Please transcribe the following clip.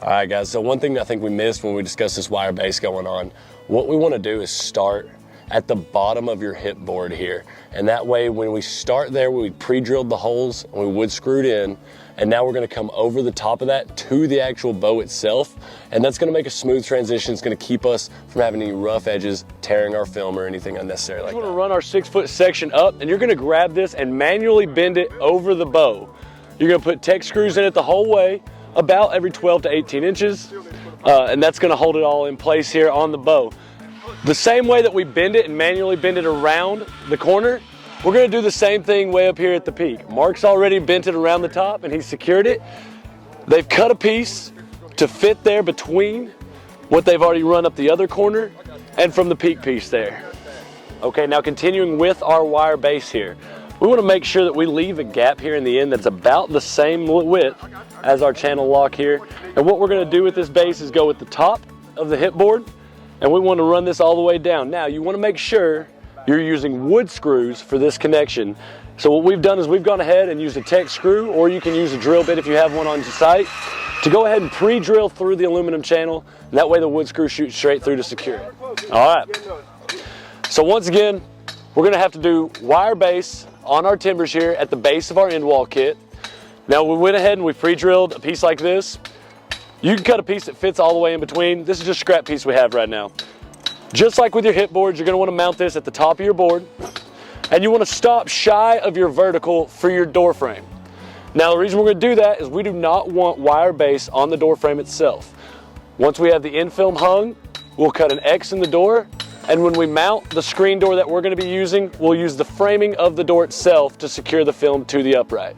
All right, guys, so one thing I think we missed when we discussed this wire base going on, what we want to do is start at the bottom of your hip board here. And that way, when we start there, we pre-drilled the holes and we wood screwed in, and now we're going to come over the top of that to the actual bow itself, and that's going to make a smooth transition. It's going to keep us from having any rough edges, tearing our film, or anything unnecessary like that. We're going to run our 6-foot section up, and you're going to grab this and manually bend it over the bow. You're going to put tech screws in it the whole way, about every 12 to 18 inches, and that's going to hold it all in place here on the bow. The same way that we bend it and manually bend it around the corner, we're going to do the same thing way up here at the peak. Mark's already bent it around the top and he's secured it. They've cut a piece to fit there between what they've already run up the other corner and from the peak piece there. Okay, now continuing with our wire base here. We want to make sure that we leave a gap here in the end that's about the same width as our channel lock here. And what we're going to do with this base is go with the top of the hip board, and we want to run this all the way down. Now, you want to make sure you're using wood screws for this connection. So what we've done is we've gone ahead and used a tech screw, or you can use a drill bit if you have one on site, to go ahead and pre-drill through the aluminum channel. And that way the wood screw shoots straight through to secure it. All right. So once again, we're going to have to do wire base on our timbers here at the base of our end wall kit. Now we went ahead and we pre-drilled a piece like this. You can cut a piece that fits all the way in between. This is just a scrap piece we have right now. Just like with your hip boards, you're going to want to mount this at the top of your board, and you want to stop shy of your vertical for your door frame. Now the reason we're going to do that is we do not want wire base on the door frame itself. Once we have the end film hung, we'll cut an X in the door, and when we mount the screen door that we're going to be using, we'll use the framing of the door itself to secure the film to the upright.